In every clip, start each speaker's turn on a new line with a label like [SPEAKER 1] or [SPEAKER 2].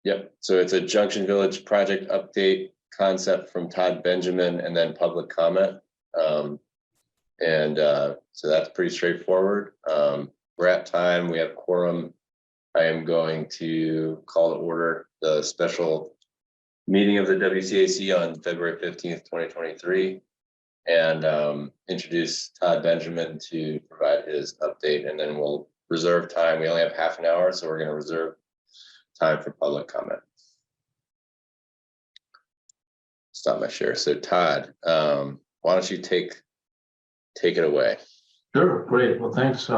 [SPEAKER 1] Yep. So it's a Junction Village project update concept from Todd Benjamin and then public comment. So that's pretty straightforward. We're at time. We have quorum. I am going to call to order the special meeting of the WCAC on February 15th, 2023, and introduce Todd Benjamin to provide his update, and then we'll reserve time. We only have half an hour, so we're going to reserve time for public comment. Stop my share. So Todd, why don't you take it away?
[SPEAKER 2] Sure, great. Well, thanks.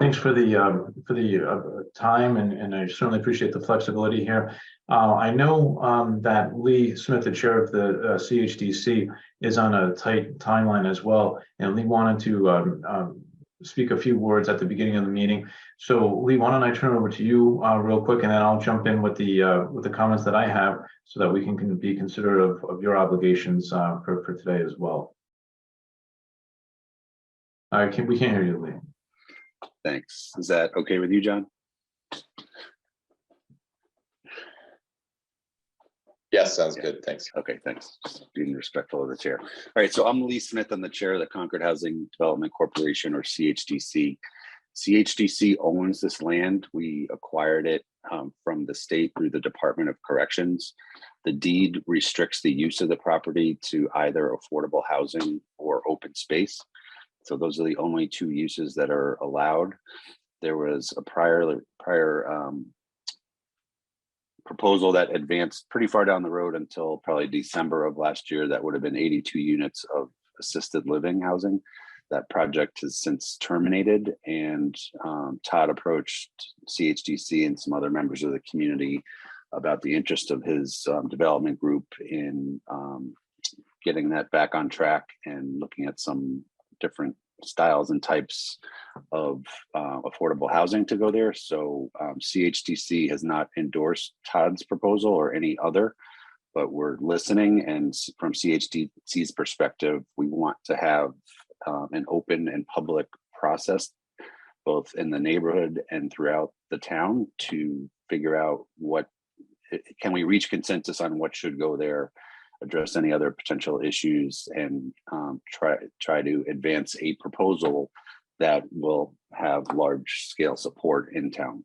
[SPEAKER 2] Thanks for the time, and I certainly appreciate the flexibility here. I know that Lee Smith, the chair of the CHDC, is on a tight timeline as well, and Lee wanted to speak a few words at the beginning of the meeting. So Lee, why don't I turn it over to you real quick, and then I'll jump in with the comments that I have, so that we can be considerate of your obligations for today as well. We can't hear you, Lee.
[SPEAKER 3] Thanks. Is that okay with you, John?
[SPEAKER 1] Yes, sounds good. Thanks.
[SPEAKER 3] Okay, thanks. Just being respectful of the chair. All right, so I'm Lee Smith. I'm the chair of the Concord Housing Development Corporation, or CHDC. CHDC owns this land. We acquired it from the state through the Department of Corrections. The deed restricts the use of the property to either affordable housing or open space. So those are the only two uses that are allowed. There was a prior proposal that advanced pretty far down the road until probably December of last year. That would have been 82 units of assisted living housing. That project has since terminated, and Todd approached CHDC and some other members of the community about the interest of his development group in getting that back on track and looking at some different styles and types of affordable housing to go there. So CHDC has not endorsed Todd's proposal or any other, but we're listening. And from CHDC's perspective, we want to have an open and public process, both in the neighborhood and throughout the town, to figure out can we reach consensus on what should go there, address any other potential issues, and try to advance a proposal that will have large scale support in town.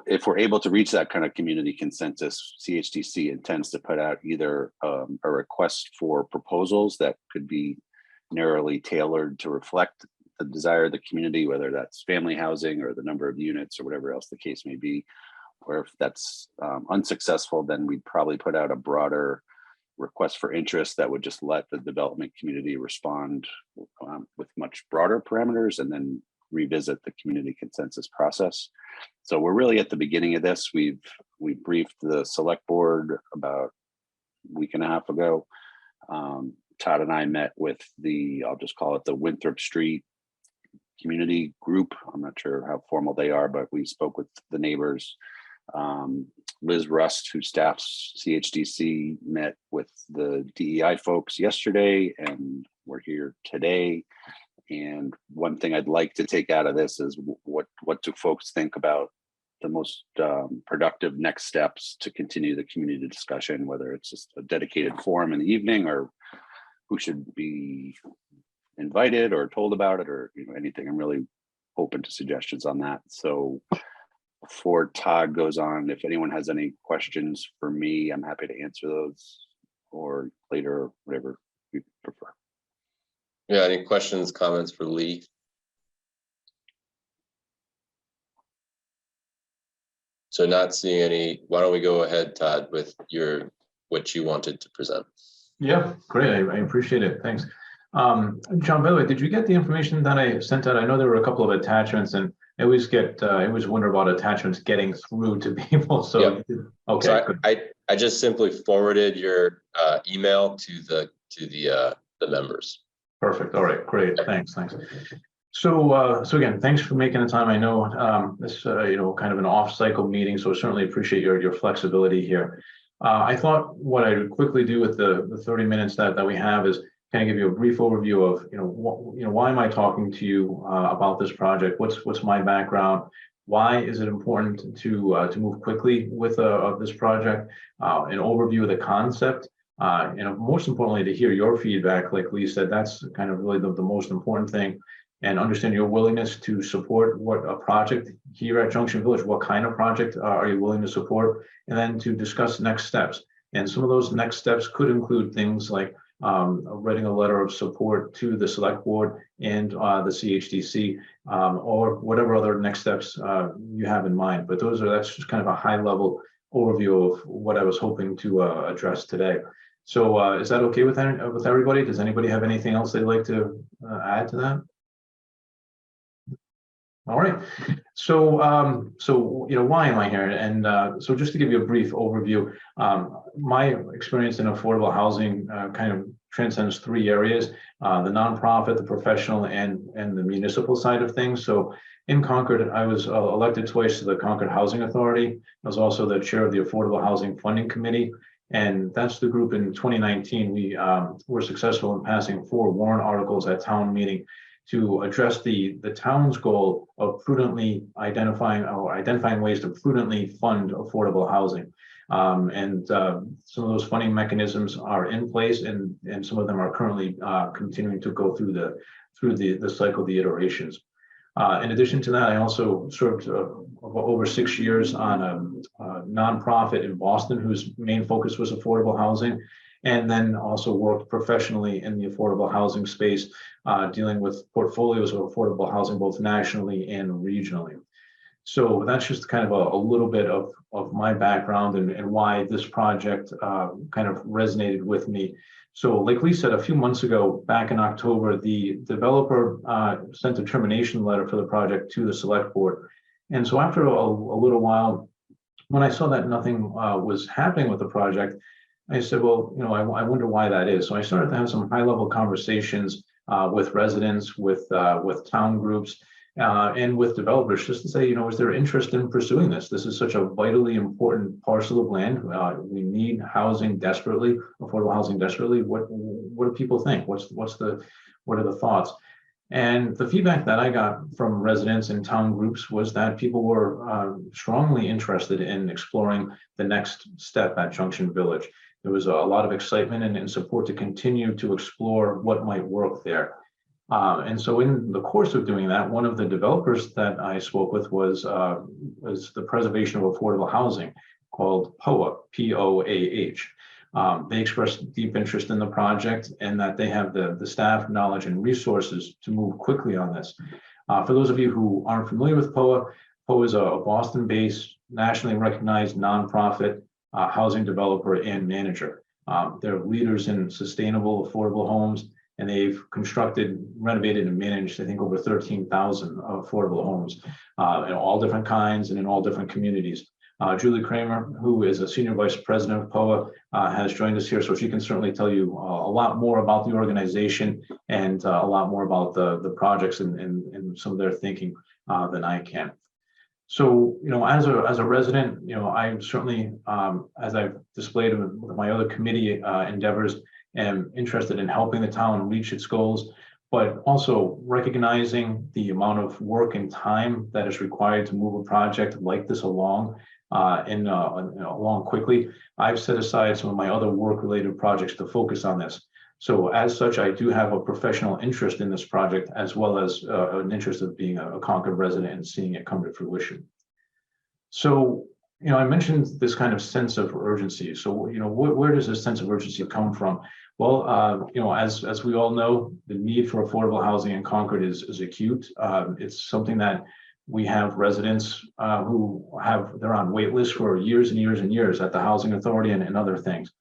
[SPEAKER 3] If we're able to reach that kind of community consensus, CHDC intends to put out either a request for proposals that could be narrowly tailored to reflect the desire of the community, whether that's family housing or the number of units or whatever else the case may be. Or if that's unsuccessful, then we'd probably put out a broader request for interest that would just let the development community respond with much broader parameters, and then revisit the community consensus process. So we're really at the beginning of this. We briefed the select board about a week and a half ago. Todd and I met with I'll just call it the Winthrop Street community group. I'm not sure how formal they are, but we spoke with the neighbors. Liz Rust, who staffs CHDC, met with the DEI folks yesterday, and we're here today. And one thing I'd like to take out of this is what do folks think about the most productive next steps to continue the community discussion, whether it's just a dedicated forum in the evening, or who should be invited or told about it, or anything. I'm really open to suggestions on that. So before Todd goes on, if anyone has any questions for me, I'm happy to answer those, or later, whatever you prefer.
[SPEAKER 1] Yeah, any questions, comments for Lee? So not seeing any, why don't we go ahead, Todd, with what you wanted to present?
[SPEAKER 2] Yeah, great. I appreciate it. Thanks. John, by the way, did you get the information that I sent out? I know there were a couple of attachments, and I always wonder about attachments getting through to people. So, yep. Okay.
[SPEAKER 1] So I just simply forwarded your email to the members.
[SPEAKER 2] Perfect. All right. Great. Thanks. So again, thanks for making the time. I know this kind of an off-cycle meeting, so certainly appreciate your flexibility here. I thought what I would quickly do with the 30 minutes that we have is kind of give you a brief overview of why am I talking to you about this project? What's my background? Why is it important to move quickly with this project? An overview of the concept, and most importantly, to hear your feedback. Like Lee said, that's kind of really the most important thing, and understand your willingness to support what a project here at Junction Village. What kind of project are you willing to support? And then to discuss next steps. And some of those next steps could include things like writing a letter of support to the select board and the CHDC, or whatever other next steps you have in mind. But that's just kind of a high level overview of what I was hoping to address today. So is that okay with everybody? Does anybody have anything else they'd like to add to that? All right. So, why am I here? And so just to give you a brief overview, my experience in affordable housing kind of transcends three areas: the nonprofit, the professional, and the municipal side of things. So in Concord, I was elected twice to the Concord Housing Authority. I was also the chair of the Affordable Housing Funding Committee. And that's the group. In 2019, we were successful in passing 4 warrant articles at town meeting to address the town's goal of prudently identifying ways to prudently fund affordable housing. And some of those funding mechanisms are in place, and some of them are currently continuing to go through the cycle, the iterations. In addition to that, I also served over 6 years on a nonprofit in Boston whose main focus was affordable housing, and then also worked professionally in the affordable housing space, dealing with portfolios of affordable housing both nationally and regionally. So that's just kind of a little bit of my background and why this project kind of resonated with me. So like Lee said, a few months ago, back in October, the developer sent a termination letter for the project to the select board. And so after a little while, when I saw that nothing was happening with the project, I said, well, I wonder why that is. So I started to have some high-level conversations with residents, with town groups, and with developers, just to say, is there interest in pursuing this? This is such a vitally important parcel of land. We need housing desperately, affordable housing desperately. What do people think? What are the thoughts? And the feedback that I got from residents and town groups was that people were strongly interested in exploring the next step at Junction Village. There was a lot of excitement and support to continue to explore what might work there. And so in the course of doing that, one of the developers that I spoke with was the Preservation of Affordable Housing, called POAH, P-O-A-H. They expressed deep interest in the project and that they have the staff, knowledge, and resources to move quickly on this. For those of you who aren't familiar with POAH, POAH is a Boston-based, nationally recognized nonprofit housing developer and manager. They're leaders in sustainable, affordable homes, and they've constructed, renovated, and managed, I think, over 13,000 affordable homes in all different kinds and in all different communities. Julie Kramer, who is a senior vice president of POAH, has joined us here, so she can certainly tell you a lot more about the organization and a lot more about the projects and some of their thinking than I can. So, as a resident, I certainly, as I've displayed with my other committee endeavors, am interested in helping the town reach its goals, but also recognizing the amount of work and time that is required to move a project like this along along quickly. I've set aside some of my other work-related projects to focus on this. So as such, I do have a professional interest in this project, as well as an interest of being a Concord resident and seeing it come to fruition. So, I mentioned this kind of sense of urgency. So, where does this sense of urgency come from? Well, as we all know, the need for affordable housing in Concord is acute. It's something that we have residents they're on wait lists for years and years and years at the Housing Authority and other things.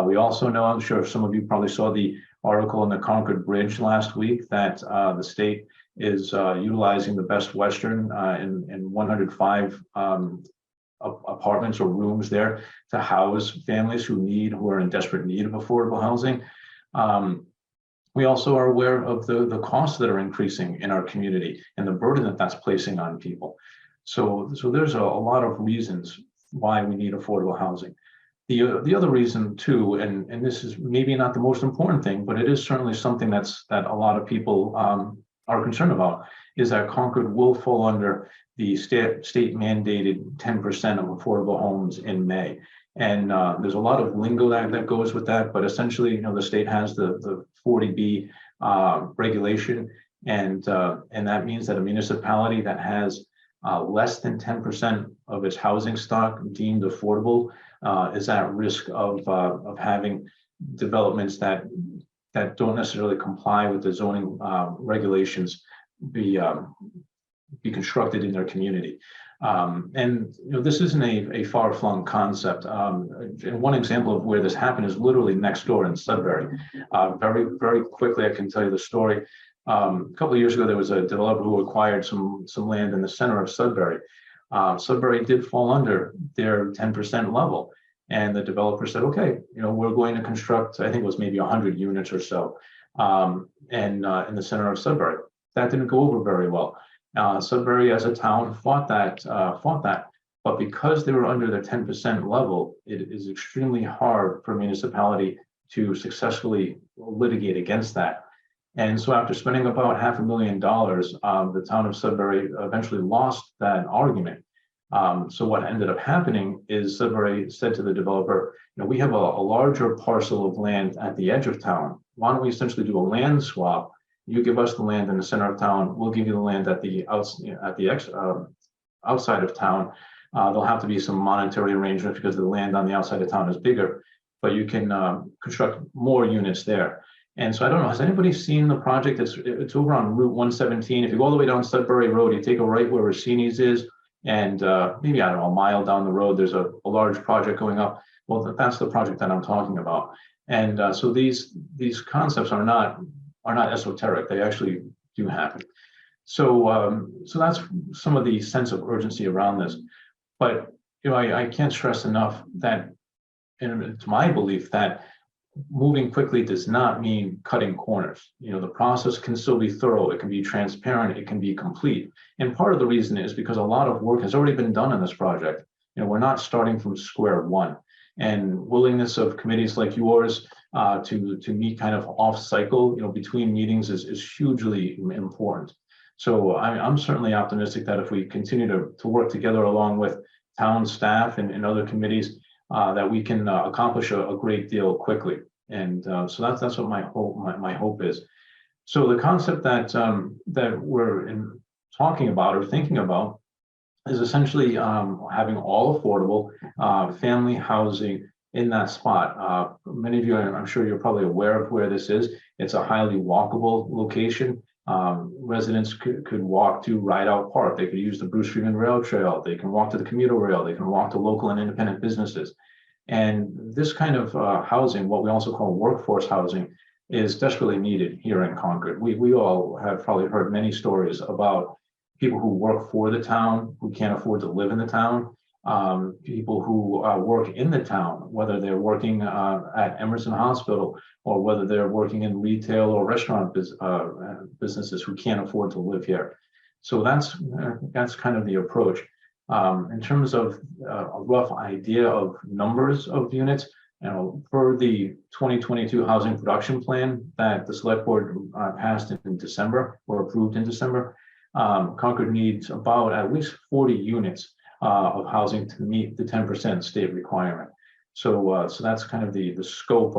[SPEAKER 2] We also know, I'm sure some of you probably saw the article on the Concord Bridge last week, that the state is utilizing the Best Western in 105 apartments or rooms there to house families who are in desperate need of affordable housing. We also are aware of the costs that are increasing in our community and the burden that that's placing on people. So there's a lot of reasons why we need affordable housing. The other reason too, and this is maybe not the most important thing, but it is certainly something that a lot of people are concerned about is that Concord will fall under the state mandated 10% of affordable homes in May. And there's a lot of lingo that goes with that, but essentially, the state has the 40B regulation, and that means that a municipality that has less than 10% of its housing stock deemed affordable is at risk of having developments that don't necessarily comply with the zoning regulations be constructed in their community. And this isn't a far-flung concept. And one example of where this happened is literally next door in Sudbury. Very, very quickly, I can tell you the story. A couple of years ago, there was a developer who acquired some land in the center of Sudbury. Sudbury did fall under their 10% level. And the developer said, okay, we're going to construct, I think it was maybe 100 units or so, and in the center of Sudbury. That didn't go over very well. Sudbury as a town fought that, but because they were under the 10% level, it is extremely hard for a municipality to successfully litigate against that. And so after spending about $500,000, the town of Sudbury eventually lost that argument. So what ended up happening is Sudbury said to the developer, we have a larger parcel of land at the edge of town. Why don't we essentially do a land swap? You give us the land in the center of town. We'll give you the land at the outside of town. There'll have to be some monetary arrangements because the land on the outside of town is bigger, but you can construct more units there. And so I don't know, has anybody seen the project? It's over on Route 117. If you go all the way down Sudbury Road, you take a right where Rossini's is, and maybe, I don't know, a mile down the road, there's a large project going up. Well, that's the project that I'm talking about. And so these concepts are not esoteric. They actually do happen. So that's some of the sense of urgency around this. But I can't stress enough that, and it's my belief that moving quickly does not mean cutting corners. The process can still be thorough. It can be transparent. It can be complete. And part of the reason is because a lot of work has already been done on this project. We're not starting from square one. And willingness of committees like yours to meet kind of off cycle, between meetings is hugely important. So I'm certainly optimistic that if we continue to work together along with town staff and other committees, that we can accomplish a great deal quickly. And so that's what my hope is. So the concept that we're talking about or thinking about is essentially having all affordable family housing in that spot. Many of you, I'm sure you're probably aware of where this is. It's a highly walkable location. Residents could walk to Rideout Park. They could use the Bruce Freeman Rail Trail. They can walk to the commuter rail. They can walk to local and independent businesses. And this kind of housing, what we also call workforce housing, is desperately needed here in Concord. We all have probably heard many stories about people who work for the town, who can't afford to live in the town, people who work in the town, whether they're working at Emerson Hospital or whether they're working in retail or restaurant businesses who can't afford to live here. So that's kind of the approach. In terms of a rough idea of numbers of units, per the 2022 housing production plan that the select board passed in December or approved in December, Concord needs about at least 40 units of housing to meet the 10% state requirement. So that's kind of the scope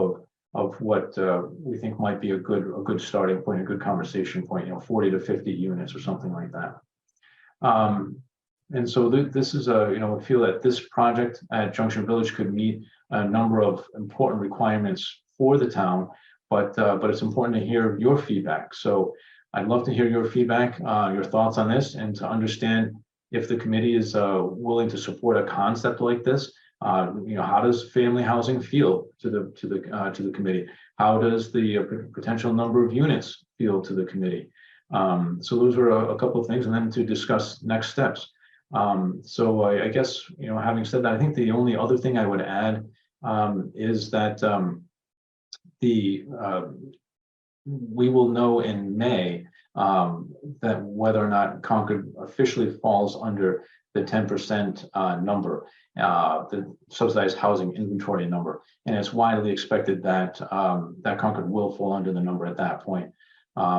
[SPEAKER 2] of what we think might be a good starting point, a good conversation point. 40 to 50 units or something like that. And so this is we feel that this project at Junction Village could meet a number of important requirements for the town, but it's important to hear your feedback. So I'd love to hear your feedback, your thoughts on this, and to understand if the committee is willing to support a concept like this. How does family housing feel to the committee? How does the potential number of units feel to the committee? So those are a couple of things, and then to discuss next steps. So I guess, having said that, I think the only other thing I would add is that we will know in May that whether or not Concord officially falls under the 10% number, the subsidized housing inventory number, and it's widely expected that that Concord will fall under the number at that point.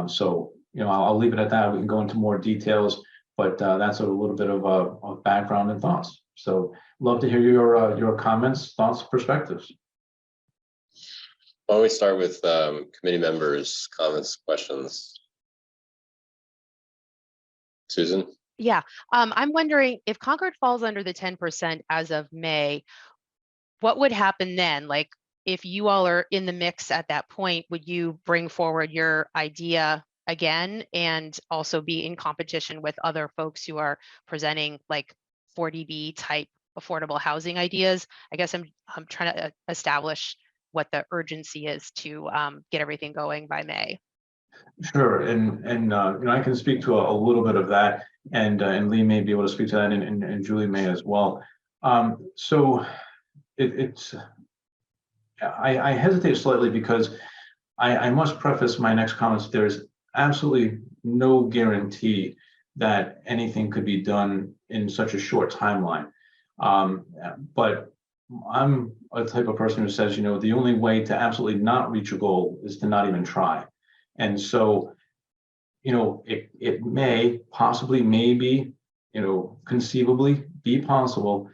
[SPEAKER 2] So I'll leave it at that. We can go into more details, but that's a little bit of background and thoughts. So love to hear your comments, thoughts, perspectives.
[SPEAKER 1] Why don't we start with committee members' comments, questions? Susan?
[SPEAKER 4] Yeah, I'm wondering if Concord falls under the 10% as of May, what would happen then? Like, if you all are in the mix at that point, would you bring forward your idea again and also be in competition with other folks who are presenting like 40B type affordable housing ideas? I guess I'm trying to establish what the urgency is to get everything going by May.
[SPEAKER 2] Sure, and I can speak to a little bit of that, and Lee may be able to speak to that, and Julie may as well. So I hesitate slightly because I must preface my next comments. There's absolutely no guarantee that anything could be done in such a short timeline. But I'm a type of person who says, the only way to absolutely not reach a goal is to not even try. And so, it may possibly, maybe, conceivably be possible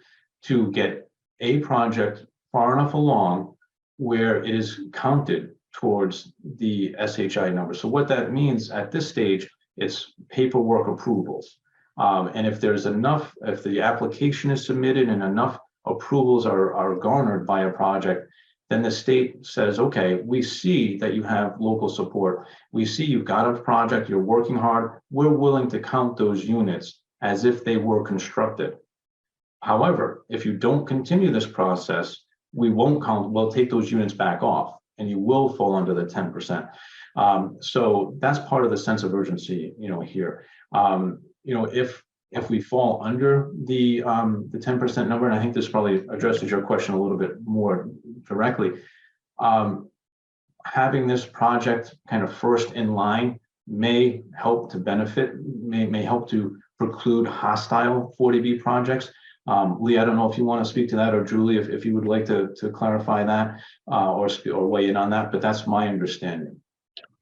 [SPEAKER 2] to get a project far enough along where it is counted towards the SHI number. So what that means at this stage, it's paperwork approvals. And if there's enough, if the application is submitted and enough approvals are garnered by a project, then the state says, okay, we see that you have local support. We see you've got a project, you're working hard. We're willing to count those units as if they were constructed. However, if you don't continue this process, we won't count, we'll take those units back off and you will fall under the 10%. So that's part of the sense of urgency, here. If we fall under the 10% number, and I think this probably addresses your question a little bit more directly, having this project kind of first in line may help to benefit, may help to preclude hostile 40B projects. Lee, I don't know if you want to speak to that, or Julie, if you would like to clarify that or weigh in on that, but that's my understanding.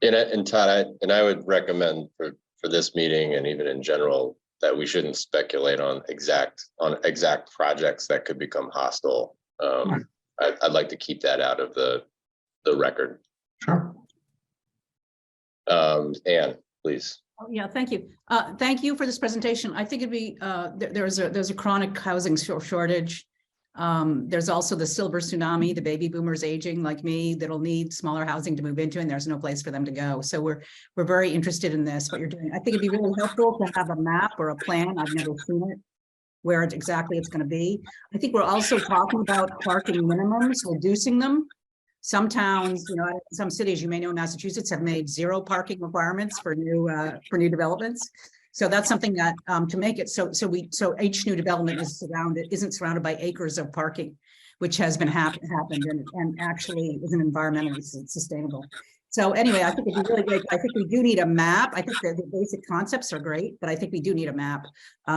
[SPEAKER 1] And Todd, I would recommend for this meeting and even in general that we shouldn't speculate on exact projects that could become hostile. I'd like to keep that out of the record.
[SPEAKER 2] Sure.
[SPEAKER 1] Anne, please.
[SPEAKER 5] Oh, yeah, thank you. Thank you for this presentation. I think it'd be there's a chronic housing shortage. There's also the silver tsunami, the baby boomers aging like me that'll need smaller housing to move into, and there's no place for them to go. So we're very interested in this, what you're doing. I think it'd be really helpful to have a map or a plan. I've never seen it, where exactly it's going to be. I think we're also talking about parking minimums, reducing them. Some towns, some cities, you may know, Massachusetts have made 0 parking requirements for new developments. So that's something that to make it so each new development isn't surrounded by acres of parking, which has been happened and actually isn't environmentally sustainable. So anyway, I think it'd be really great. I think we do need a map. I think the basic concepts are great, but I think we do need a map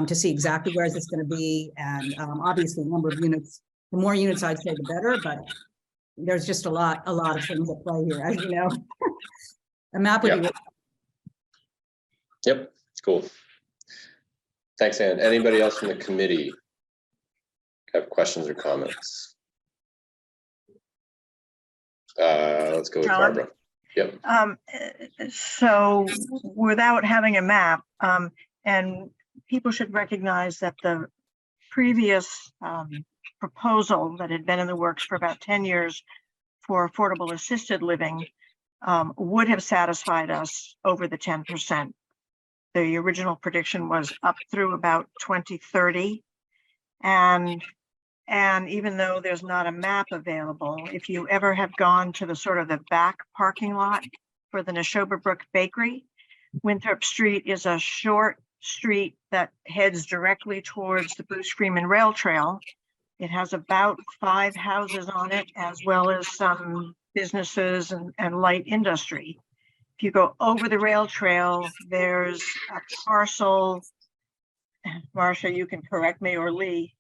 [SPEAKER 5] to see exactly where is this going to be, and obviously the number of units. The more units, I'd say, the better. But there's just a lot of things at play here, as you know. A map would be.
[SPEAKER 1] Yep, cool. Thanks, Ann. Anybody else from the committee have questions or comments? Let's go with Barbara. Yep.
[SPEAKER 6] So without having a map, and people should recognize that the previous proposal that had been in the works for about 10 years for affordable assisted living would have satisfied us over the 10%. The original prediction was up through about 2030. And even though there's not a map available, if you ever have gone to the sort of the back parking lot for the Neshoba Brook Bakery, Winthrop Street is a short street that heads directly towards the Bruce Freeman Rail Trail. It has about 5 houses on it, as well as some businesses and light industry. If you go over the rail trail, there's a parcel, Marcia, you can correct me, or Lee,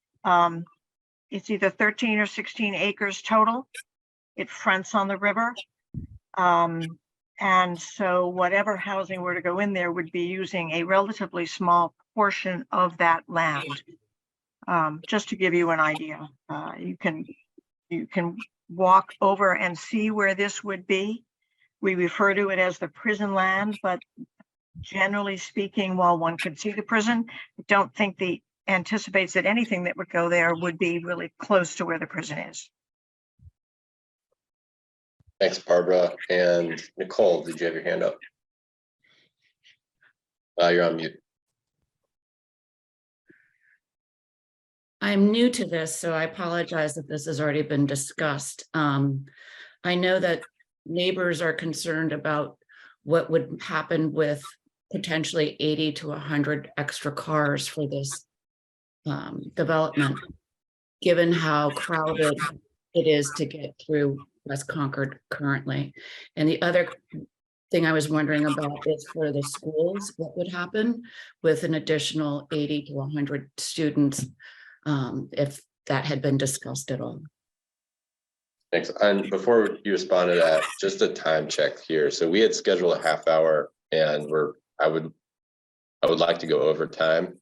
[SPEAKER 6] it's either 13 or 16 acres total. It fronts on the river. And so whatever housing were to go in there would be using a relatively small portion of that land. Just to give you an idea, you can walk over and see where this would be. We refer to it as the prison land, but generally speaking, while one could see the prison, I don't think the anticipates that anything that would go there would be really close to where the prison is.
[SPEAKER 1] Thanks, Barbara. And Nicole, did you have your hand up? You're on mute.
[SPEAKER 7] I'm new to this, so I apologize that this has already been discussed. I know that neighbors are concerned about what would happen with potentially 80 to 100 extra cars for this development, given how crowded it is to get through West Concord currently. And the other thing I was wondering about is for the schools, what would happen with an additional 80 to 100 students, if that had been discussed at all.
[SPEAKER 1] Thanks. And before you respond to that, just a time check here. So we had scheduled a half hour, and I would like to go over time.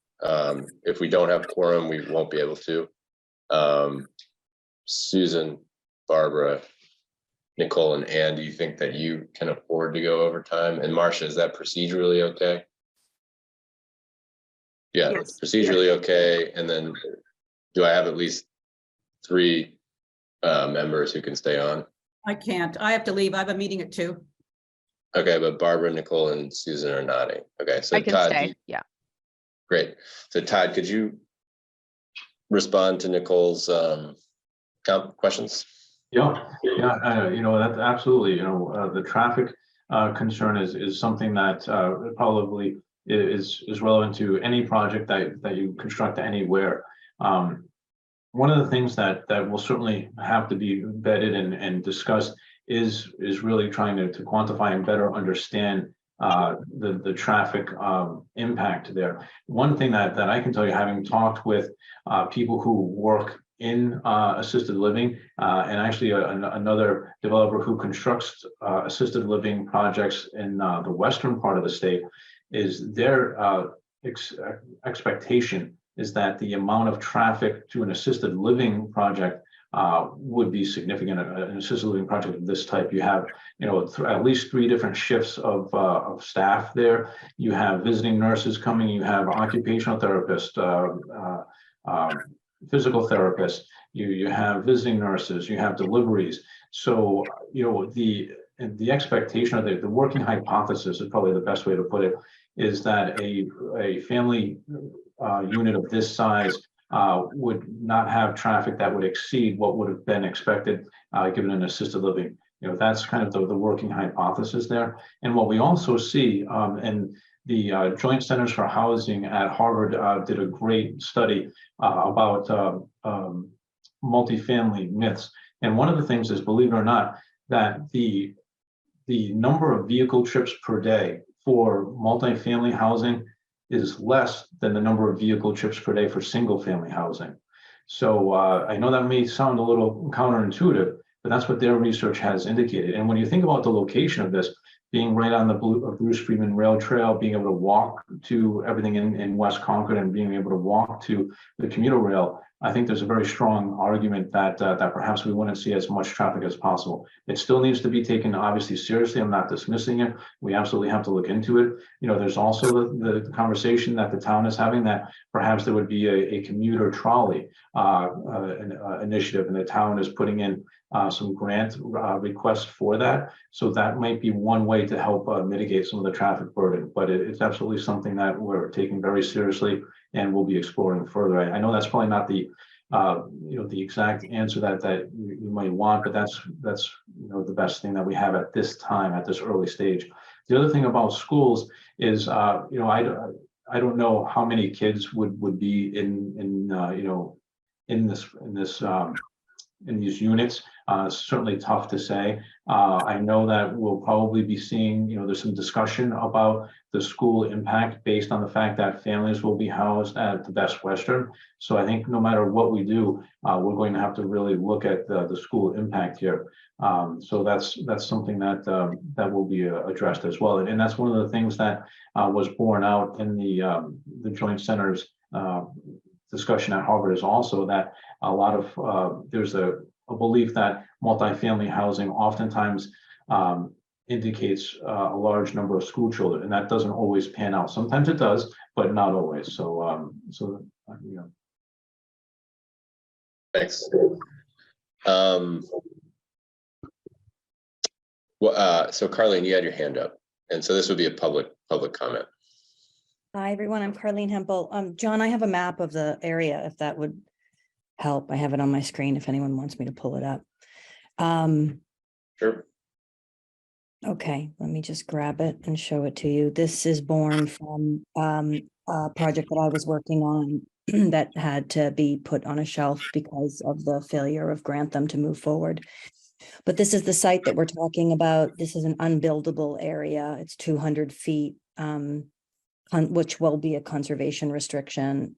[SPEAKER 1] If we don't have quorum, we won't be able to. Susan, Barbara, Nicole, and Ann, do you think that you can afford to go over time? And Marcia, is that procedurally okay? Yeah,
[SPEAKER 6] Yes.
[SPEAKER 1] it's procedurally okay. And then do I have at least 3 members who can stay on?
[SPEAKER 5] I can't. I have to leave. I have a meeting at 2.
[SPEAKER 1] Okay, but Barbara, Nicole, and Susan are nodding. Okay, so
[SPEAKER 4] I can
[SPEAKER 1] Todd,
[SPEAKER 4] stay. Yeah.
[SPEAKER 1] great. So Todd, could you respond to Nicole's questions?
[SPEAKER 2] Yeah, that's absolutely, the traffic concern is something that probably is relevant to any project that you construct anywhere. One of the things that will certainly have to be vetted and discussed is really trying to quantify and better understand the traffic impact there. One thing that I can tell you, having talked with people who work in assisted living, and actually another developer who constructs assisted living projects in the western part of the state, is their expectation is that the amount of traffic to an assisted living project would be significant. An assisted living project of this type, you have at least 3 different shifts of staff there. You have visiting nurses coming, you have occupational therapists, physical therapists, you have visiting nurses, you have deliveries. So the expectation, or the working hypothesis is probably the best way to put it, is that a family unit of this size would not have traffic that would exceed what would have been expected given an assisted living. That's kind of the working hypothesis there. And what we also see, and the Joint Centers for Housing at Harvard did a great study about multifamily myths. And one of the things is, believe it or not, that the number of vehicle trips per day for multifamily housing is less than the number of vehicle trips per day for single family housing. So I know that may sound a little counterintuitive, but that's what their research has indicated. And when you think about the location of this, being right on the Bruce Freeman Rail Trail, being able to walk to everything in West Concord, and being able to walk to the commuter rail, I think there's a very strong argument that perhaps we wouldn't see as much traffic as possible. It still needs to be taken obviously seriously. I'm not dismissing it. We absolutely have to look into it. There's also the conversation that the town is having, that perhaps there would be a commuter trolley initiative, and the town is putting in some grant requests for that. So that might be one way to help mitigate some of the traffic burden, but it's absolutely something that we're taking very seriously and we'll be exploring further. I know that's probably not the exact answer that you might want, but that's the best thing that we have at this time, at this early stage. The other thing about schools is, I don't know how many kids would be in these units. Certainly tough to say. I know that we'll probably be seeing, there's some discussion about the school impact based on the fact that families will be housed at the Best Western. So I think no matter what we do, we're going to have to really look at the school impact here. So that's something that will be addressed as well. And that's one of the things that was borne out in the Joint Centers discussion at Harvard, is also that a lot of there's a belief that multifamily housing oftentimes indicates a large number of school children, and that doesn't always pan out. Sometimes it does, but not always. So,
[SPEAKER 1] Thanks. So Carlene, you had your hand up, and so this would be a public comment.
[SPEAKER 8] Hi, everyone. I'm Carlene Hempel. John, I have a map of the area, if that would help. I have it on my screen if anyone wants me to pull it up.
[SPEAKER 1] Sure.
[SPEAKER 8] Okay, let me just grab it and show it to you. This is born from a project that I was working on that had to be put on a shelf because of the failure of Grantham to move forward. But this is the site that we're talking about. This is an unbuildable area. It's 200 feet, which will be a conservation restriction.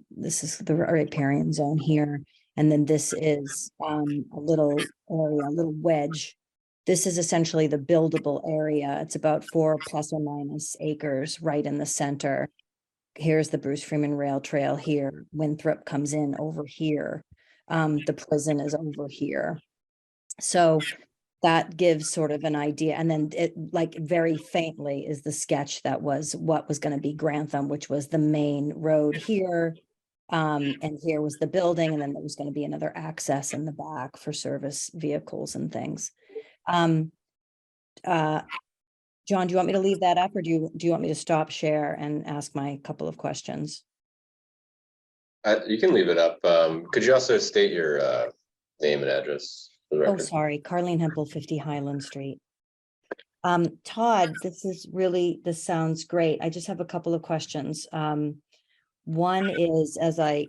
[SPEAKER 8] This is the riparian zone here. And then this is a little area, a little wedge. This is essentially the buildable area. It's about 4 plus or minus acres right in the center. Here's the Bruce Freeman Rail Trail here. Winthrop comes in over here. The prison is over here. So that gives sort of an idea. And then it, like, very faintly is the sketch that was what was going to be Grantham, which was the main road here. And here was the building, and then there was going to be another access in the back for service vehicles and things. John, do you want me to leave that up, or do you want me to stop share and ask my couple of questions?
[SPEAKER 1] You can leave it up. Could you also state your name and address for the
[SPEAKER 8] Oh,
[SPEAKER 1] record?
[SPEAKER 8] sorry, Carlene Hempel, 50 Highland Street. Todd, this sounds great. I just have a couple of questions. One is, as I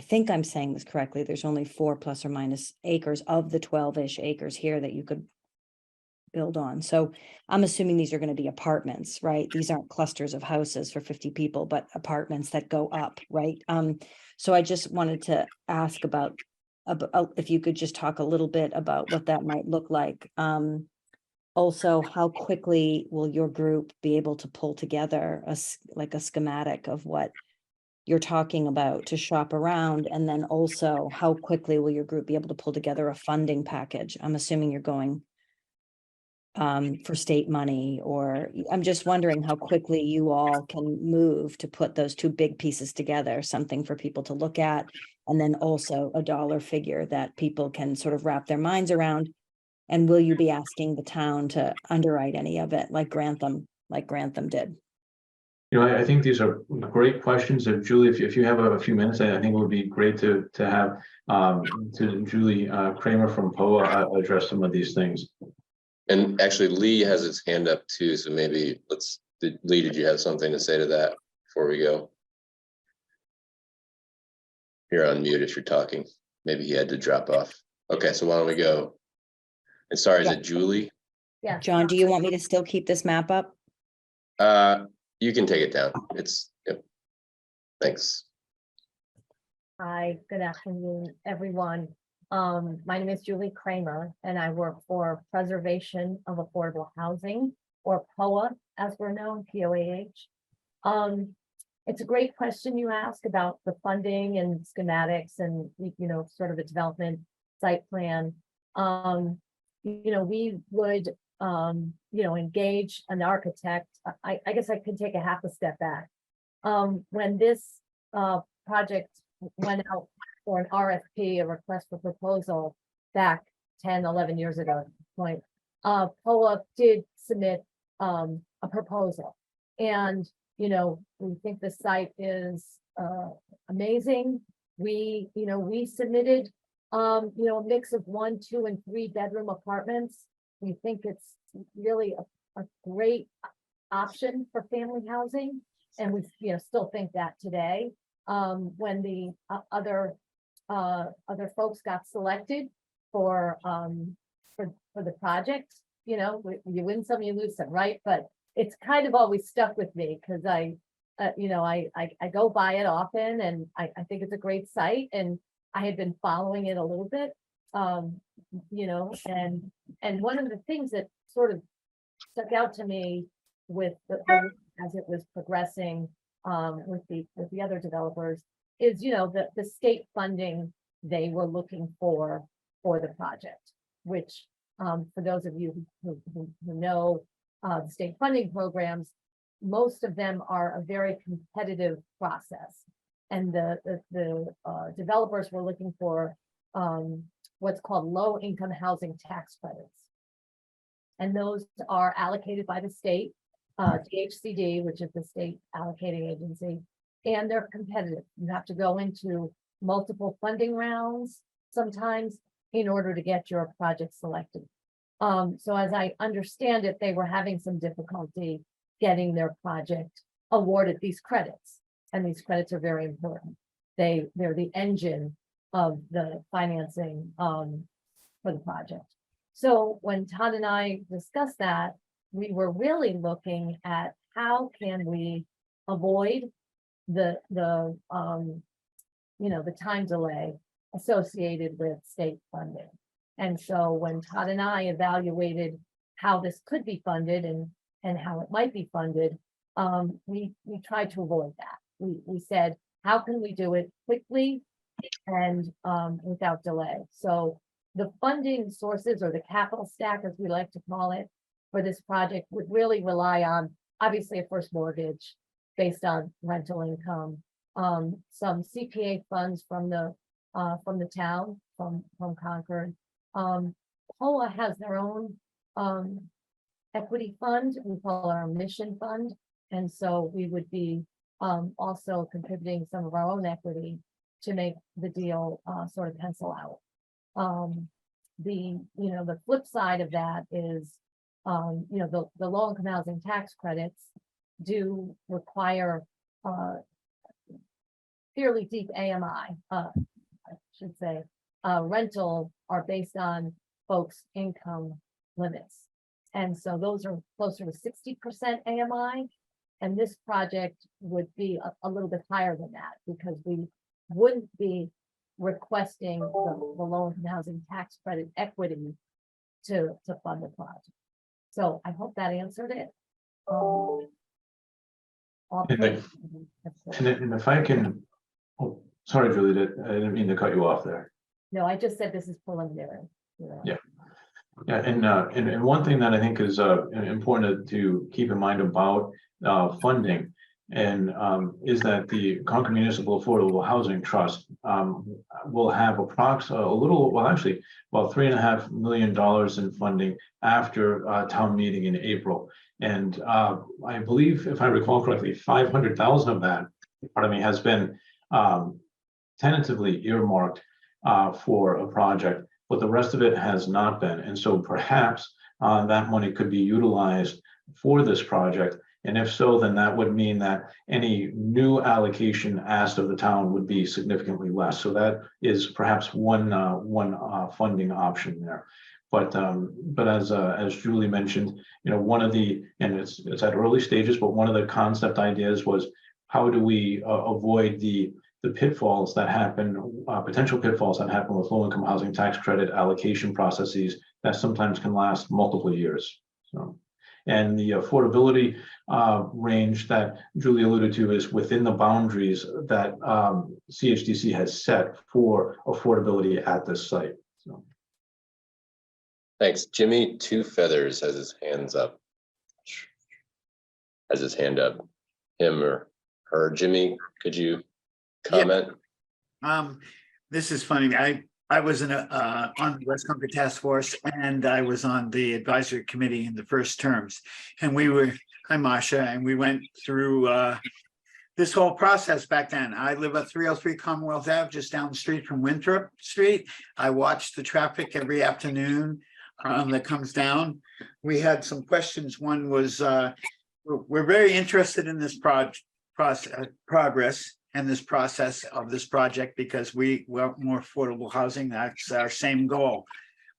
[SPEAKER 8] think I'm saying this correctly, there's only 4 plus or minus acres of the 12-ish acres here that you could build on. So I'm assuming these are going to be apartments, right? These aren't clusters of houses for 50 people, but apartments that go up, right? So I just wanted to ask about if you could just talk a little bit about what that might look like. Also, how quickly will your group be able to pull together a schematic of what you're talking about to shop around? And then also, how quickly will your group be able to pull together a funding package? I'm assuming you're going for state money, or I'm just wondering how quickly you all can move to put those two big pieces together, something for people to look at, and then also a dollar figure that people can sort of wrap their minds around. And will you be asking the town to underwrite any of it like Grantham did?
[SPEAKER 2] I think these are great questions. If Julie, if you have a few minutes, I think it would be great to have to Julie Kramer from POA address some of these things.
[SPEAKER 1] And actually, Lee has his hand up too, so maybe Lee, did you have something to say to that before we go? You're on mute if you're talking. Maybe he had to drop off. Okay, so why don't we go? And sorry, is it Julie?
[SPEAKER 8] Yeah. John, do you want me to still keep this map up?
[SPEAKER 1] You can take it down. Yep. Thanks.
[SPEAKER 9] Hi, good afternoon, everyone. My name is Julie Kramer, and I work for Preservation of Affordable Housing, or POA, as we're known, POAH. It's a great question you ask about the funding and schematics and, sort of a development site plan. We would, engage an architect. I guess I could take a half a step back. When this project went out for an RFP, a request for proposal, back 10, 11 years ago at this point, POA did submit a proposal. And, we think the site is amazing. We submitted, a mix of 1, 2, and 3 bedroom apartments. We think it's really a great option for family housing. And we, still think that today. When the other folks got selected for for the project, you know, you win some, you lose some, right? But it's kind of always stuck with me because I go by it often and I think it's a great site and I had been following it a little bit. You know, and one of the things that sort of stuck out to me with as it was progressing with the other developers is, you know, the state funding they were looking for the project, which for those of you who know the state funding programs, most of them are a very competitive process. And the developers were looking for what's called low income housing tax credits. And those are allocated by the state, DHCD, which is the state allocating agency, and they're competitive. You have to go into multiple funding rounds sometimes in order to get your project selected. So as I understand it, they were having some difficulty getting their project awarded these credits. And these credits are very important. They're the engine of the financing for the project. So when Todd and I discussed that, we were really looking at how can we avoid the time delay associated with state funding. And so when Todd and I evaluated how this could be funded and how it might be funded, we tried to avoid that. We said, how can we do it quickly and without delay? So the funding sources, or the capital stack, as we like to call it, for this project would really rely on, obviously, a first mortgage based on rental income, some CPA funds from the town, from Concord. POA has their own equity fund. We call our mission fund, and so we would be also contributing some of our own equity to make the deal sort of pencil out. The flip side of that is the low income housing tax credits do require fairly deep AMI, I should say. Rental are based on folks' income limits, and so those are closer to 60% AMI. And this project would be a little bit higher than that because we wouldn't be requesting the low income housing tax credit equity to fund the project. So I hope that answered it.
[SPEAKER 2] And if I can, oh, sorry, Julie, I didn't mean to cut you off there.
[SPEAKER 9] No, I just said this is preliminary.
[SPEAKER 2] Yeah. Yeah, and one thing that I think is important to keep in mind about funding and is that the Concord Municipal Affordable Housing Trust will have about $3.5 million in funding after town meeting in April. And I believe, if I recall correctly, 500,000 of that, has been tentatively earmarked for a project, but the rest of it has not been. And so perhaps that money could be utilized for this project. And if so, then that would mean that any new allocation asked of the town would be significantly less. So that is perhaps one funding option there. But as Julie mentioned, one of the, and it's at early stages, but one of the concept ideas was, how do we avoid the pitfalls that happen, potential pitfalls that happen with low-income housing tax credit allocation processes that sometimes can last multiple years. So, and the affordability range that Julie alluded to is within the boundaries that CHDC has set for affordability at this site. So.
[SPEAKER 1] Thanks. Jimmy Two Feathers has his hands up. Has his hand up. Him or her. Jimmy, could you comment?
[SPEAKER 10] Yeah. This is funny. I was on the West Concord Task Force, and I was on the advisory committee in the first terms. And we were, hi Masha, and we went through this whole process back then. I live at 303 Commonwealth Ave, just down the street from Winthrop Street. I watch the traffic every afternoon that comes down. We had some questions. One was, we're very interested in this progress and this process of this project because we want more affordable housing. That's our same goal.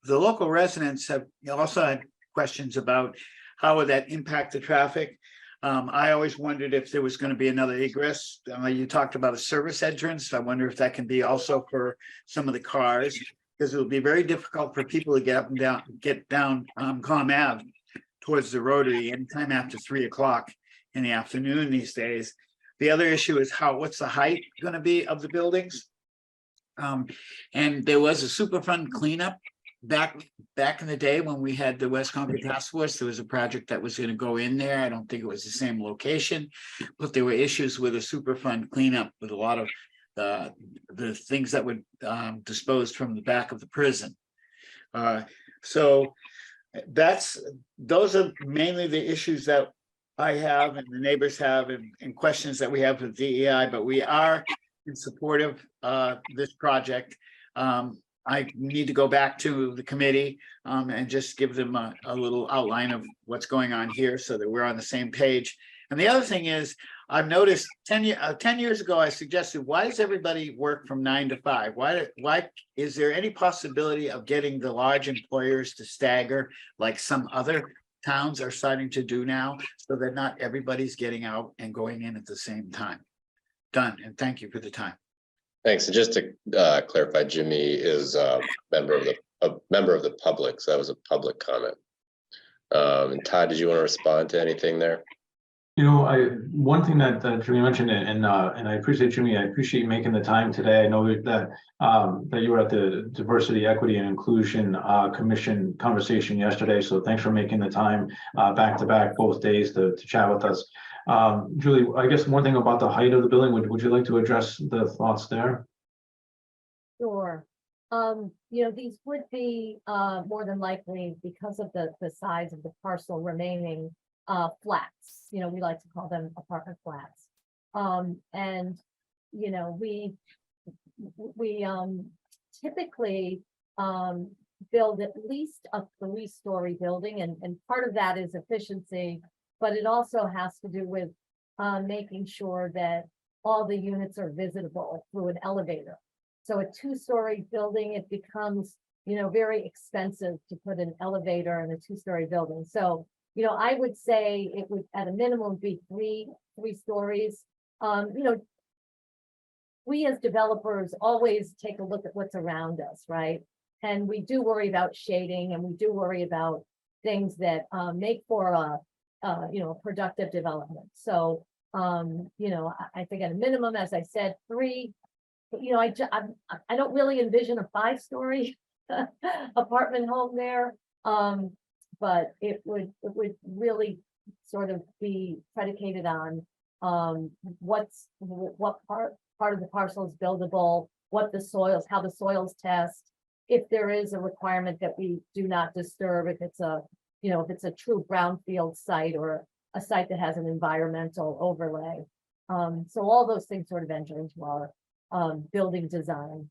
[SPEAKER 10] the local residents have also had questions about how would that impact the traffic. I always wondered if there was going to be another egress. You talked about a service entrance. I wonder if that can be also for some of the cars, because it will be very difficult for people to get up and down, get down Comm Ave towards the Rotary anytime after 3 o'clock in the afternoon these days. The other issue is what's the height going to be of the buildings? And there was a Superfund cleanup back in the day when we had the West Concord Task Force. There was a project that was going to go in there. I don't think it was the same location, but there were issues with a Superfund cleanup with a lot of the things that were disposed from the back of the prison. So those are mainly the issues that I have and the neighbors have and questions that we have with DEI, but we are in support of this project. I need to go back to the committee and just give them a little outline of what's going on here so that we're on the same page. And the other thing is, I've noticed 10 years ago, I suggested, why does everybody work from 9 to 5? Why is there any possibility of getting the large employers to stagger like some other towns are starting to do now, so that not everybody's getting out and going in at the same time? Done, and thank you for the time.
[SPEAKER 1] Thanks. And just to clarify, Jimmy is a member of the public, so that was a public comment. And Todd, did you want to respond to anything there?
[SPEAKER 2] You know, one thing that Jimmy mentioned, and I appreciate Jimmy. I appreciate you making the time today. I know that you were at the Diversity, Equity, and Inclusion Commission conversation yesterday. So thanks for making the time back to back both days to chat with us. Julie, I guess one thing about the height of the building. Would you like to address the thoughts there?
[SPEAKER 9] Sure. You know, these would be more than likely, because of the size of the parcel remaining, flats. You know, we like to call them apartment flats. And you know, we typically build at least a 3-story building, and part of that is efficiency, but it also has to do with making sure that all the units are visitable through an elevator. So a 2-story building, it becomes, you know, very expensive to put an elevator in a 2-story building. So, you know, I would say it would at a minimum be three stories. You know, we as developers always take a look at what's around us, right? And we do worry about shading, and we do worry about things that make for a you know, productive development. So you know, I think at a minimum, as I said, 3. You know, I don't really envision a 5-story apartment home there. But it would really sort of be predicated on what part of the parcel is buildable, what the soils, how the soils test, if there is a requirement that we do not disturb, if it's a, you know, if it's a true brownfield site or a site that has an environmental overlay. So all those things sort of enter into our building design.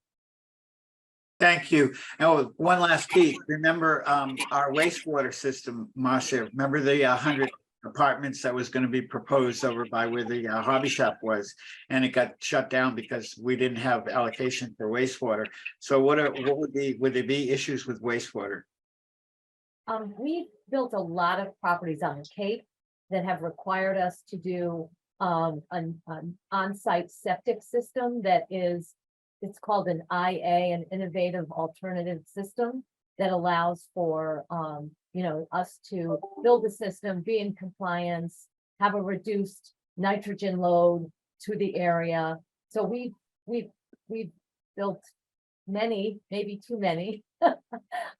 [SPEAKER 10] Thank you. Oh, one last piece. Remember our wastewater system, Marcia. Remember the 100 apartments that was going to be proposed over by where the hobby shop was, and it got shut down because we didn't have allocation for wastewater. So would there be issues with wastewater?
[SPEAKER 9] We've built a lot of properties on the Cape that have required us to do an on-site septic system that is, it's called an IA, an innovative alternative system that allows for, you know, us to build a system, be in compliance, have a reduced nitrogen load to the area. So we've built many, maybe too many,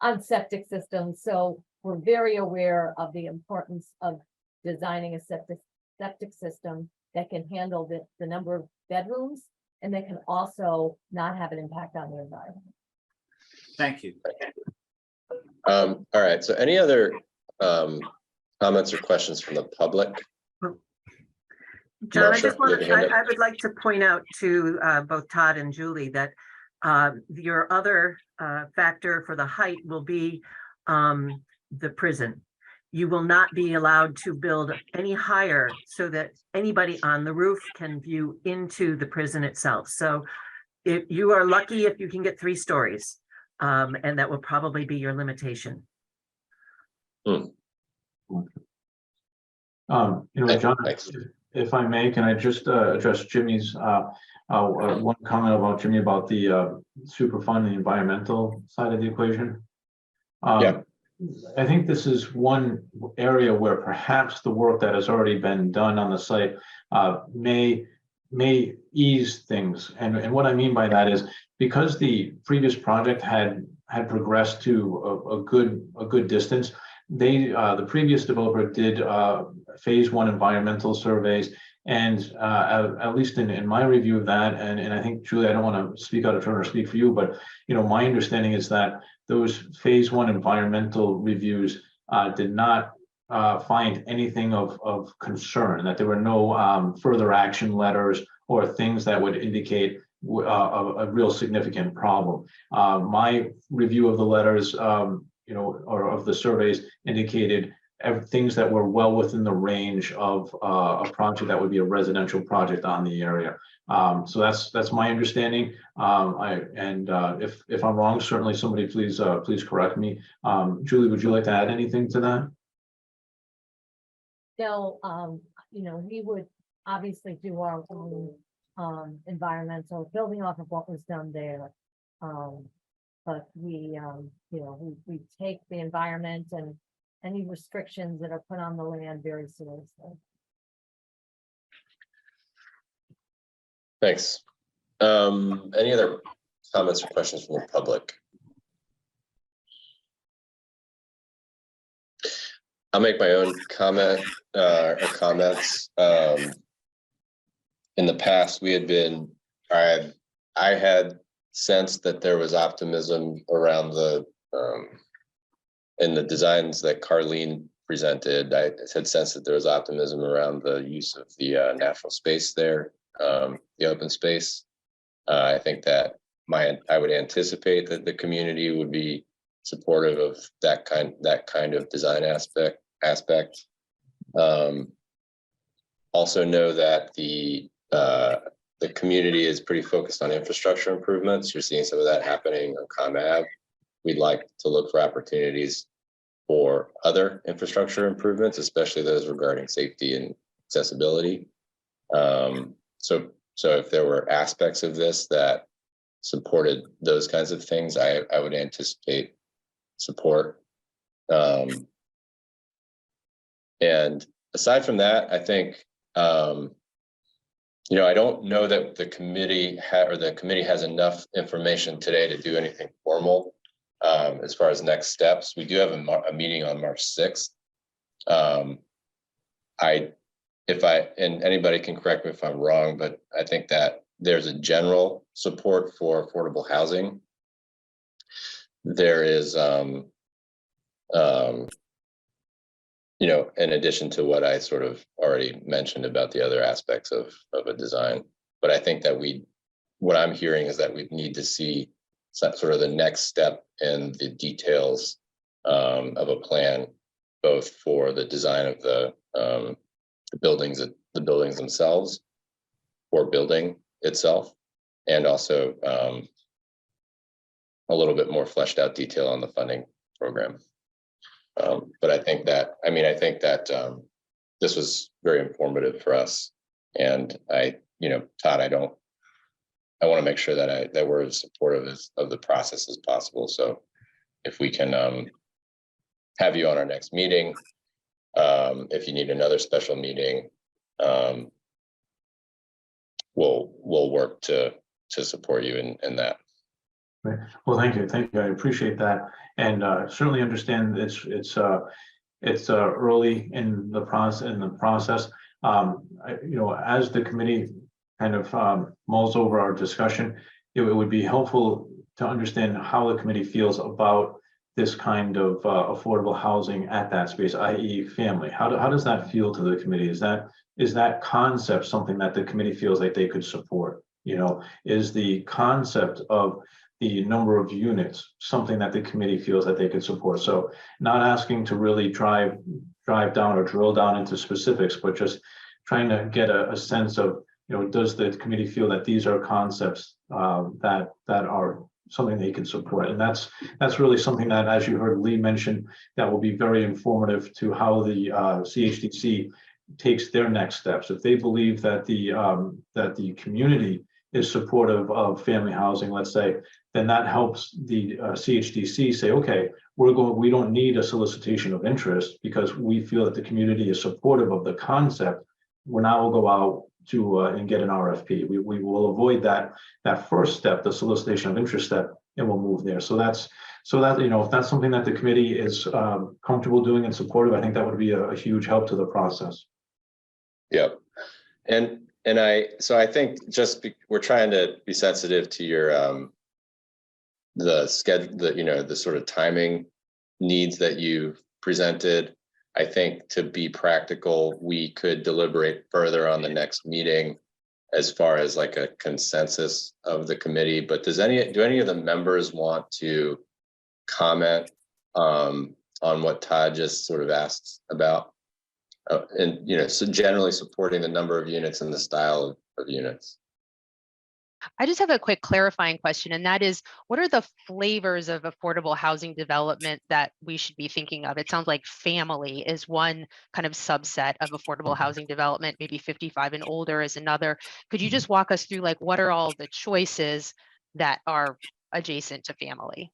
[SPEAKER 9] on septic systems. So we're very aware of the importance of designing a septic system that can handle the number of bedrooms, and they can also not have an impact on the environment.
[SPEAKER 10] Thank you.
[SPEAKER 1] All right, so any other comments or questions from the public?
[SPEAKER 11] John,
[SPEAKER 1] Marsha,
[SPEAKER 11] I would like to point out to both Todd and Julie that your other factor for the height will be the prison. You will not be allowed to build any higher so that anybody on the roof can view into the prison itself. So if you are lucky if you can get 3 stories, And that will probably be your limitation.
[SPEAKER 2] John,
[SPEAKER 1] Thanks.
[SPEAKER 2] if I may, can I just address Jimmy's one comment about Jimmy about the Superfund, the environmental side of the equation?
[SPEAKER 1] Yeah.
[SPEAKER 2] I think this is one area where perhaps the work that has already been done on the site may ease things. And what I mean by that is because the previous project had progressed to a good distance, the previous developer did phase one environmental surveys. And at least in my review of that, and I think, Julie, I don't want to speak out of turn or speak for you, but my understanding is that those phase one environmental reviews did not find anything of concern, that there were no further action letters or things that would indicate a real significant problem. My review of the letters, or of the surveys indicated things that were well within the range of a project that would be a residential project on the area. So that's my understanding. If I'm wrong, certainly somebody please correct me. Julie, would you like to add anything to that?
[SPEAKER 9] So, we would obviously do our own environmental, building off of what was done there. But we take the environment and any restrictions that are put on the land very seriously.
[SPEAKER 1] Thanks. Any other comments or questions from the public? I'll make my own comment or comments. In the past, I had sensed that there was optimism around in the designs that Carlene presented. I had sensed that there was optimism around the use of the natural space there, the open space. I think that I would anticipate that the community would be supportive of that kind of design aspect. Also know that the community is pretty focused on infrastructure improvements. You're seeing some of that happening on Com Ave. We'd like to look for opportunities for other infrastructure improvements, especially those regarding safety and accessibility. So if there were aspects of this that supported those kinds of things, I would anticipate support. And aside from that, I think, I don't know that the committee has enough information today to do anything formal as far as next steps. We do have a meeting on March 6th. And anybody can correct me if I'm wrong, but I think that there's a general support for affordable housing. There is, in addition to what I sort of already mentioned about the other aspects of a design, but I think that what I'm hearing is that we need to see sort of the next step in the details of a plan, both for the design of the buildings themselves, or building itself, and also a little bit more fleshed out detail on the funding program. But I think that this was very informative for us, and Todd, I want to make sure that we're as supportive of the process as possible. So if we can have you on our next meeting, if you need another special meeting, we'll work to support you in that.
[SPEAKER 2] Right. Well, thank you. I appreciate that, and certainly understand it's early in the process. As the committee kind of mulls over our discussion, it would be helpful to understand how the committee feels about this kind of affordable housing at that space, i.e. family. How does that feel to the committee? Is that concept something that the committee feels like they could support? Is the concept of the number of units something that the committee feels that they could support? So not asking to really drive down or drill down into specifics, but just trying to get a sense of, does the committee feel that these are concepts that are something they can support. And that's really something that, as you heard Lee mention, that will be very informative to how the CHDC takes their next steps. If they believe that the community is supportive of family housing, let's say, then that helps the CHDC say, okay, we don't need a solicitation of interest because we feel that the community is supportive of the concept. Now we'll go out to and get an RFP. We will avoid that first step, the solicitation of interest step, and we'll move there. So that if that's something that the committee is comfortable doing and supportive, I think that would be a huge help to the process.
[SPEAKER 1] Yep. And I think we're trying to be sensitive to your the schedule, the sort of timing needs that you've presented. I think to be practical, we could deliberate further on the next meeting as far as like a consensus of the committee. But do any of the members want to comment on what Todd just sort of asked about? And so generally supporting the number of units and the style of units.
[SPEAKER 4] I just have a quick clarifying question, and that is, what are the flavors of affordable housing development that we should be thinking of? It sounds like family is one kind of subset of affordable housing development, maybe 55 and older is another. Could you just walk us through, like, what are all the choices that are adjacent to family?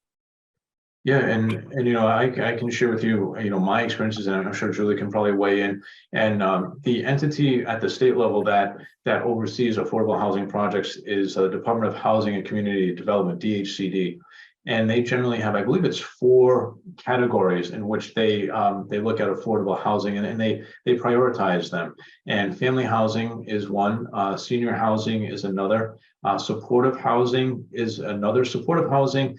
[SPEAKER 2] Yeah, and I can share with you my experiences, and I'm sure Julie can probably weigh in. And the entity at the state level that oversees affordable housing projects is the Department of Housing and Community Development, DHCD, and they generally have, I believe it's 4 categories in which they look at affordable housing, and they prioritize them. And family housing is one, senior housing is another, supportive housing is another. Supportive housing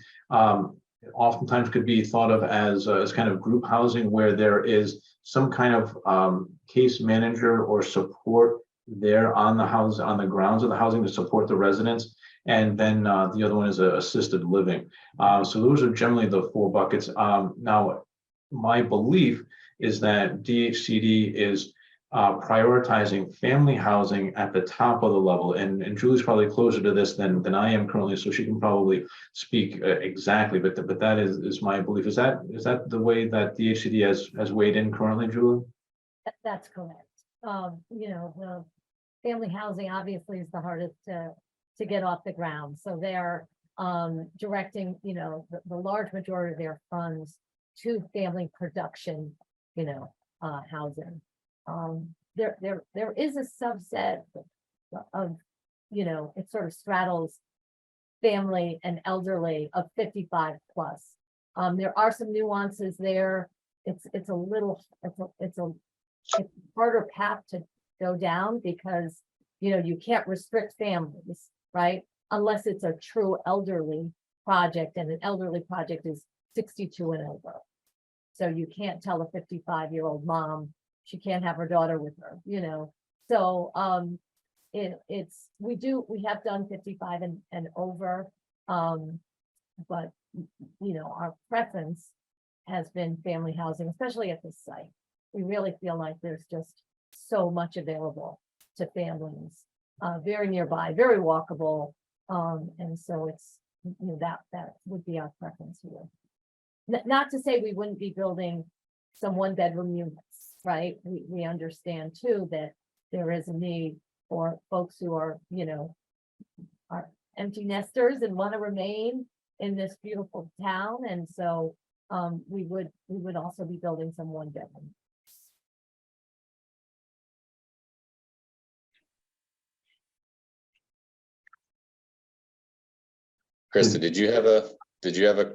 [SPEAKER 2] oftentimes could be thought of as kind of group housing, where there is some kind of case manager or support there on the grounds of the housing to support the residents. And then the other one is assisted living. So those are generally the 4 buckets. Now, my belief is that DHCD is prioritizing family housing at the top of the level, and Julie's probably closer to this than I am currently, so she can probably speak exactly. But that is my belief. Is that the way that DHCD has weighed in currently, Julie?
[SPEAKER 9] That's correct. The family housing obviously is the hardest to get off the ground, so they're directing the large majority of their funds to family production housing. There is a subset of it sort of straddles family and elderly of 55 plus. There are some nuances there. It's a harder path to go down because you can't restrict families, right? Unless it's a true elderly project, and an elderly project is 62 and over. So you can't tell a 55-year-old mom she can't have her daughter with her, So we have done 55 and over, but our preference has been family housing, especially at this site. We really feel like there's just so much available to families, very nearby, very walkable, and so it's that would be our preference here. Not to say we wouldn't be building some 1-bedroom units. Right. We understand too that there is a need for folks who are empty nesters and want to remain in this beautiful town. And so we would also be building some 1-bedroom.
[SPEAKER 1] Krista, did you have a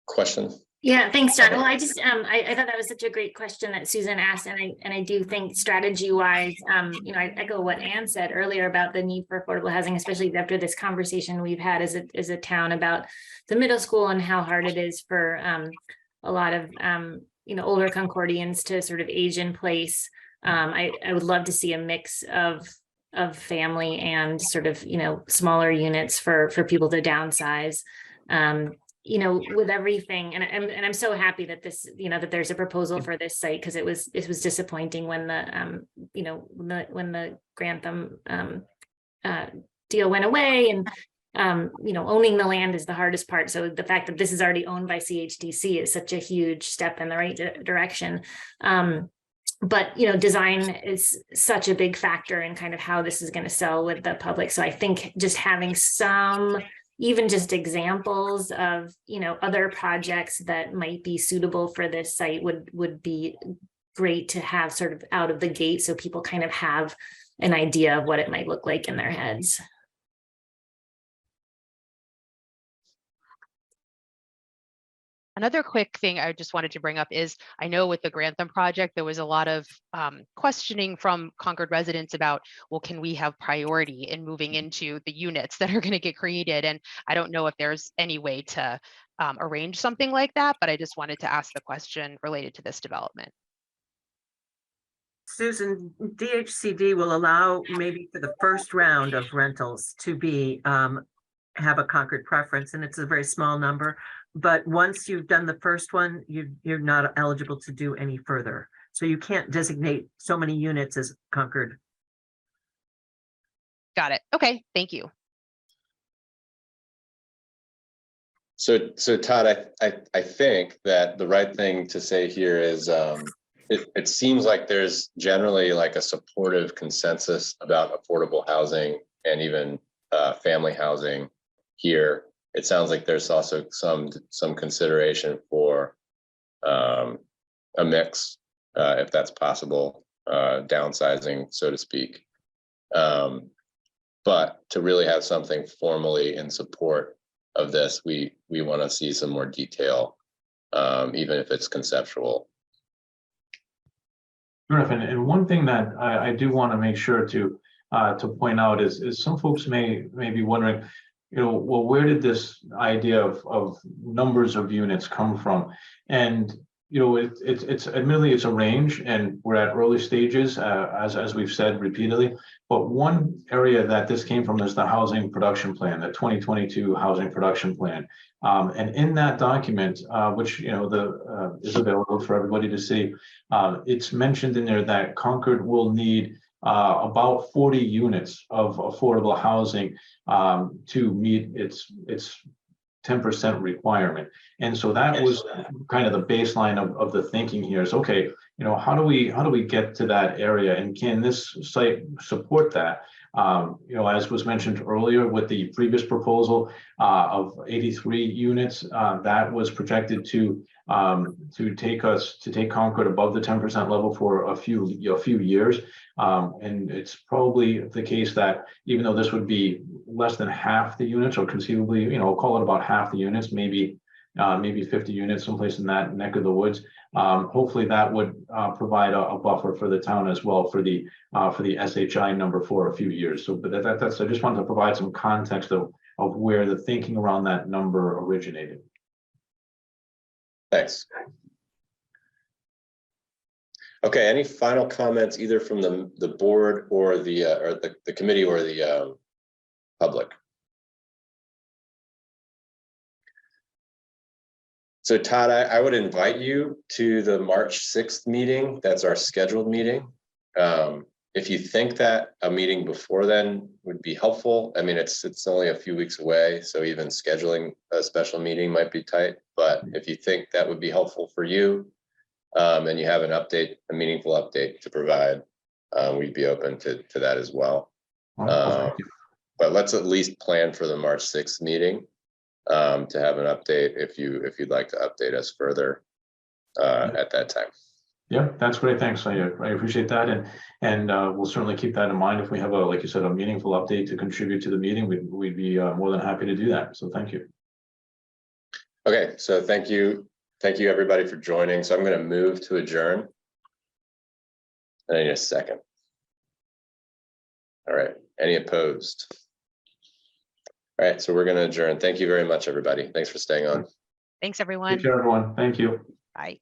[SPEAKER 1] question?
[SPEAKER 12] Yeah, thanks, John. Well, I just I thought that was such a great question that Susan asked, and I do think strategy-wise, I echo what Anne said earlier about the need for affordable housing, especially after this conversation we've had as a town about the middle school and how hard it is for a lot of older Concordians to sort of age in place. I would love to see a mix of family and sort of smaller units for people to downsize. With everything, and I'm so happy that this, that there's a proposal for this site, because it was disappointing when the when the Grantham deal went away, owning the land is the hardest part. So the fact that this is already owned by CHDC is such a huge step in the right direction. But design is such a big factor in kind of how this is going to sell with the public. So I think just having some, even just examples of, other projects that might be suitable for this site would be great to have sort of out of the gate, so people kind of have an idea of what it might look like in their heads.
[SPEAKER 4] Another quick thing I just wanted to bring up is, I know with the Grantham project, there was a lot of questioning from Concord residents about, well, can we have priority in moving into the units that are going to get created? And I don't know if there's any way to arrange something like that, but I just wanted to ask the question related to this development.
[SPEAKER 11] Susan, DHCD will allow maybe for the first round of rentals to be have a Concord preference, and it's a very small number. But once you've done the first one, you're not eligible to do any further. So you can't designate so many units as Concord.
[SPEAKER 4] Got it. Okay, thank you.
[SPEAKER 1] So Todd, I think that the right thing to say here is it seems like there's generally like a supportive consensus about affordable housing and even family housing here. It sounds like there's also some consideration for a mix, if that's possible, downsizing, so to speak. But to really have something formally in support of this, we want to see some more detail, even if it's conceptual.
[SPEAKER 2] And one thing that I do want to make sure to point out is some folks may be wondering, well, where did this idea of numbers of units come from? And it's admittedly it's a range, and we're at early stages, as we've said repeatedly. But one area that this came from is the housing production plan, the 2022 housing production plan. And in that document, which is available for everybody to see, it's mentioned in there that Concord will need about 40 units of affordable housing to meet its 10% requirement. And so that was kind of the baseline of the thinking here is, okay, how do we get to that area, and can this site support that? As was mentioned earlier with the previous proposal of 83 units, that was projected to take Concord above the 10% level for a few years. And it's probably the case that even though this would be less than half the units, or conceivably, call it about half the units, maybe 50 units, someplace in that neck of the woods. Hopefully that would provide a buffer for the town as well for the SHI number for a few years. So, but that's I just wanted to provide some context of where the thinking around that number originated.
[SPEAKER 1] Thanks. Okay, any final comments either from the board or the committee or the public? So Todd, I would invite you to the March 6th meeting. That's our scheduled meeting. If you think that a meeting before then would be helpful, I mean, it's only a few weeks away, so even scheduling a special meeting might be tight. But if you think that would be helpful for you, and you have a meaningful update to provide, we'd be open to that as well. But let's at least plan for the March 6th meeting to have an update if you'd like to update us further at that time.
[SPEAKER 2] Yeah, that's great. Thanks. I appreciate that, and we'll certainly keep that in mind. If we have like you said, a meaningful update to contribute to the meeting, we'd be more than happy to do that. So thank you.
[SPEAKER 1] Okay, so thank you everybody for joining. So I'm going to move to adjourn. I need a second. All right. Any opposed? All right, so we're going to adjourn. Thank you very much, everybody. Thanks for staying on.
[SPEAKER 4] Thanks, everyone.
[SPEAKER 2] Take care, everyone. Thank you.
[SPEAKER 4] Bye.